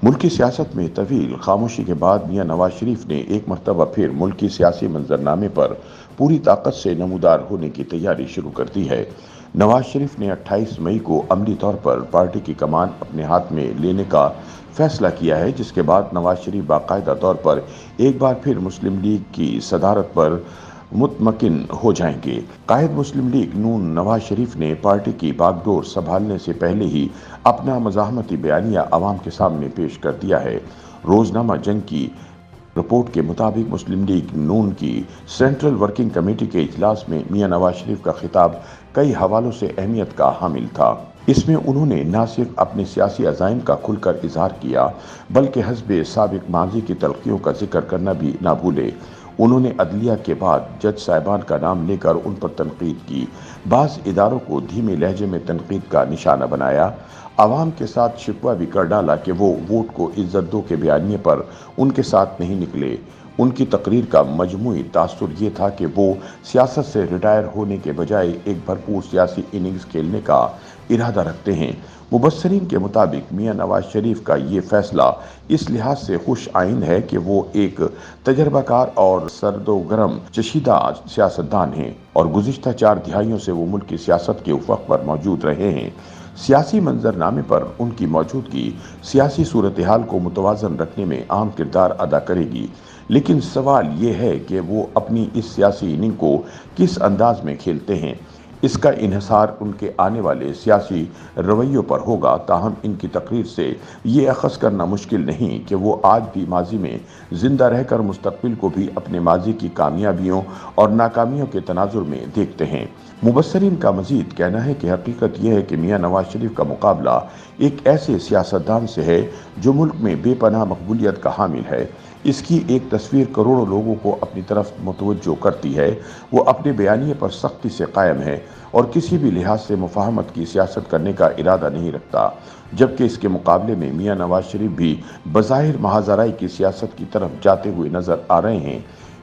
ملکی سیاست میں طویل خاموشی کے بعد میاں نواز شریف نے ایک مرتبہ پھر ملکی سیاسی منظرنامے پر پوری طاقت سے نمودار ہونے کی تیاری شروع کر دی ہے۔ نواز شریف نے 28 مئی کو عملی طور پر پارٹی کی کمان اپنے ہاتھ میں لینے کا فیصلہ کیا ہے، جس کے بعد نواز شریف باقاعدہ طور پر ایک بار پھر مسلم لیگ کی صدارت پر مطمئن ہو جائیں گے۔ قائد مسلم لیگ نون نواز شریف نے پارٹی کی باغ ڈور سنبھالنے سے پہلے ہی اپنا مزاحمتی بیانیہ عوام کے سامنے پیش کر دیا ہے۔ روزنامہ جنگ کی رپورٹ کے مطابق مسلم لیگ نون کی سینٹرل ورکنگ کمیٹی کے اجلاس میں میاں نواز شریف کا خطاب کئی حوالوں سے اہمیت کا حامل تھا۔ اس میں انہوں نے نہ صرف اپنے سیاسی عزائم کا کھل کر اظہار کیا، بلکہ حزب سابق ماضی کی تلخیوں کا ذکر کرنا بھی نہ بھولے۔ انہوں نے عدلیہ کے بعد جج صاحبان کا نام لے کر ان پر تنقید کی، بعض اداروں کو دھیمے لہجے میں تنقید کا نشانہ بنایا، عوام کے ساتھ شکوہ بھی کر ڈالا کہ وہ ووٹ کو عزت دو کے بیانیے پر ان کے ساتھ نہیں نکلے۔ ان کی تقریر کا مجموعی تاثر یہ تھا کہ وہ سیاست سے ریٹائر ہونے کے بجائے ایک بھرپور سیاسی اننگز کھیلنے کا ارادہ رکھتے ہیں۔ مبصرین کے مطابق میاں نواز شریف کا یہ فیصلہ اس لحاظ سے خوش آئند ہے کہ وہ ایک تجربہ کار اور سرد و گرم چشیدہ سیاستدان ہیں اور گزشتہ 4 دہائیوں سے وہ ملک کی سیاست کے افق پر موجود رہے ہیں۔ سیاسی منظرنامے پر ان کی موجودگی سیاسی صورتحال کو متوازن رکھنے میں اہم کردار ادا کرے گی، لیکن سوال یہ ہے کہ وہ اپنی اس سیاسی اننگ کو کس انداز میں کھیلتے ہیں۔ اس کا انحصار ان کے آنے والے سیاسی رویوں پر ہوگا۔ تاہم ان کی تقریر سے یہ اخذ کرنا مشکل نہیں کہ وہ آج بھی ماضی میں زندہ رہ کر مستقبل کو بھی اپنے ماضی کی کامیابیوں اور ناکامیوں کے تناظر میں دیکھتے ہیں۔ مبصرین کا مزید کہنا ہے کہ حقیقت یہ ہے کہ میاں نواز شریف کا مقابلہ ایک ایسے سیاستدان سے ہے جو ملک میں بے پناہ مقبولیت کا حامل ہے۔ اس کی ایک تصویر کروڑوں لوگوں کو اپنی طرف متوجہ کرتی ہے۔ وہ اپنے بیانیے پر سختی سے قائم ہے اور کسی بھی لحاظ سے مفاہمت کی سیاست کرنے کا ارادہ نہیں رکھتا، جبکہ اس کے مقابلے میں میاں نواز شریف بھی بظاہر محاذرائی کی سیاست کی طرف جاتے ہوئے نظر آ رہے ہیں۔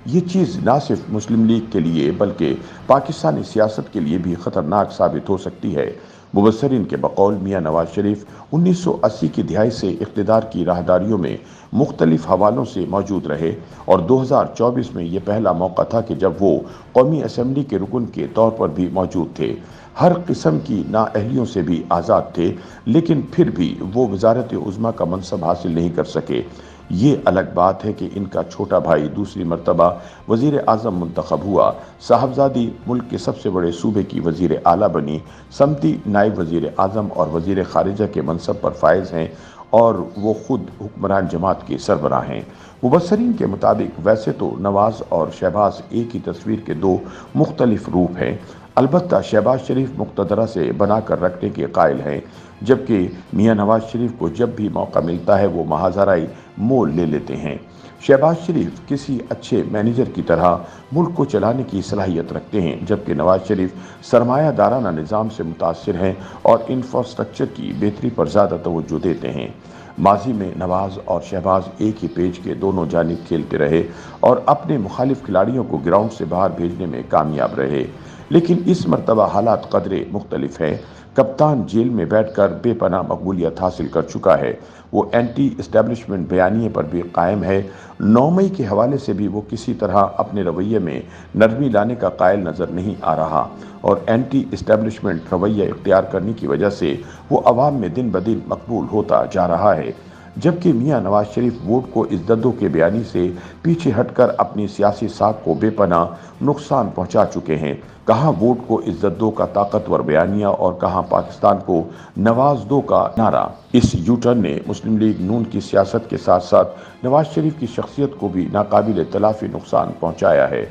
یہ چیز نہ صرف مسلم لیگ کے لیے بلکہ پاکستانی سیاست کے لیے بھی خطرناک ثابت ہو سکتی ہے۔ مبصرین کے بقول میاں نواز شریف 1980 کی دہائی سے اقتدار کی راہداریوں میں مختلف حوالوں سے موجود رہے اور 2024 میں یہ پہلا موقع تھا کہ جب وہ قومی اسمبلی کے رکن کے طور پر بھی موجود تھے۔ ہر قسم کی نااہلیوں سے بھی آزاد تھے، لیکن پھر بھی وہ وزارت عظمیٰ کا منصب حاصل نہیں کر سکے۔ یہ الگ بات ہے کہ ان کا چھوٹا بھائی دوسری مرتبہ وزیر اعظم منتخب ہوا، صاحبزادی ملک کے سب سے بڑے صوبے کی وزیر اعلیٰ بنی، سمتی نائب وزیر اعظم اور وزیر خارجہ کے منصب پر فائز ہیں اور وہ خود حکمران جماعت کے سربراہ ہیں۔ مبصرین کے مطابق ویسے تو نواز اور شہباز ایک ہی تصویر کے دو مختلف روپ ہیں، البتہ شہباز شریف مقتدرہ سے بنا کر رکھنے کے قائل ہیں، جبکہ میاں نواز شریف کو جب بھی موقع ملتا ہے وہ محاذرائی مول لے لیتے ہیں۔ شہباز شریف کسی اچھے مینیجر کی طرح ملک کو چلانے کی صلاحیت رکھتے ہیں، جبکہ نواز شریف سرمایہ دارانہ نظام سے متاثر ہیں اور انفراسٹرکچر کی بہتری پر زیادہ توجہ دیتے ہیں۔ ماضی میں نواز اور شہباز ایک ہی پیج کے دونوں جانب کھیلتے رہے اور اپنے مخالف کھلاڑیوں کو گراؤنڈ سے باہر بھیجنے میں کامیاب رہے، لیکن اس مرتبہ حالات قدرے مختلف ہیں۔ کپتان جیل میں بیٹھ کر بے پناہ مقبولیت حاصل کر چکا ہے، وہ اینٹی اسٹیبلشمنٹ بیانیے پر بھی قائم ہے۔ 9 مئی کے حوالے سے بھی وہ کسی طرح اپنے رویے میں نرمی لانے کا قائل نظر نہیں آ رہا اور اینٹی اسٹیبلشمنٹ رویہ اختیار کرنے کی وجہ سے وہ عوام میں دن بدن مقبول ہوتا جا رہا ہے، جبکہ میاں نواز شریف ووٹ کو عزت دو کے بیانی سے پیچھے ہٹ کر اپنی سیاسی ساکھ کو بے پناہ نقصان پہنچا چکے ہیں۔ کہاں ووٹ کو عزت دو کا طاقتور بیانیہ اور کہاں پاکستان کو نواز دو کا نعرہ۔ اس یو ٹرن نے مسلم لیگ نون کی سیاست کے ساتھ ساتھ نواز شریف کی شخصیت کو بھی ناقابل تلافی نقصان پہنچایا ہے۔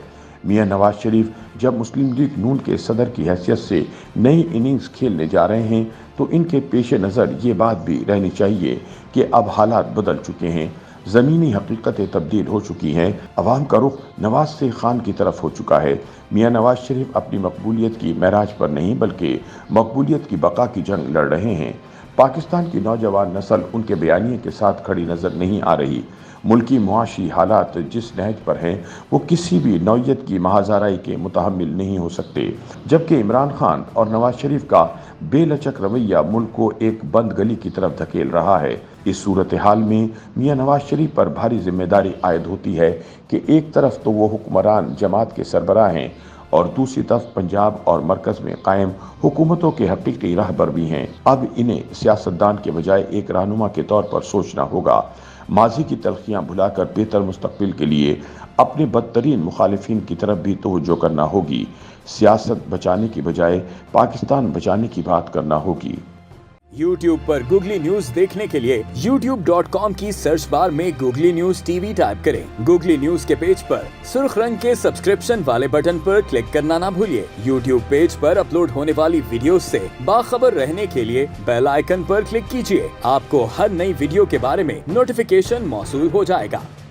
میاں نواز شریف جب مسلم لیگ نون کے صدر کی حیثیت سے نئی اننگز کھیلنے جا رہے ہیں تو ان کے پیش نظر یہ بات بھی رہنی چاہیے کہ اب حالات بدل چکے ہیں، زمینی حقیقتیں تبدیل ہو چکی ہیں، عوام کا رخ نواز سے خان کی طرف ہو چکا ہے۔ میاں نواز شریف اپنی مقبولیت کی معراج پر نہیں بلکہ مقبولیت کی بقا کی جنگ لڑ رہے ہیں۔ پاکستان کی نوجوان نسل ان کے بیانیے کے ساتھ کھڑی نظر نہیں آ رہی۔ ملکی معاشی حالات جس نہج پر ہیں وہ کسی بھی نوعیت کی محاذ کے متحمل نہیں ہو سکتے، جبکہ عمران خان اور نواز شریف کا بے لچک رویہ ملک کو ایک بند گلی کی طرف دھکیل رہا ہے۔ اس صورتحال میں میاں نواز شریف پر بھاری ذمہ داری عائد ہوتی ہے کہ ایک طرف تو وہ حکمران جماعت کے سربراہ ہیں اور دوسری طرف پنجاب اور مرکز میں قائم حکومتوں کے حقیقی رہبر بھی ہیں۔ اب انہیں سیاستدان کے بجائے ایک رہنما کے طور پر سوچنا ہوگا، ماضی کی تلخیاں بھلا کر بہتر مستقبل کے لیے اپنے بدترین مخالفین کی طرف بھی توجہ کرنا ہوگی۔ سیاست بچانے کی بجائے پاکستان بچانے کی بات کرنا ہوگی۔ YouTube پر گوگلی نیوز دیکھنے کے لیے youtube.com کی سرچ بار میں googly news T V type کریں۔ گوگلی نیوز کے پیج پر سرخ رنگ کے سبسکرپشن والے بٹن پر کلک کرنا نہ بھولیے۔ YouTube پیج پر اپلوڈ ہونے والی ویڈیوز سے باخبر رہنے کے لیے بیل آئیکن پر کلک کیجیے۔ آپ کو ہر نئی ویڈیو کے بارے میں نوٹیفیکیشن موصول ہو جائے گا۔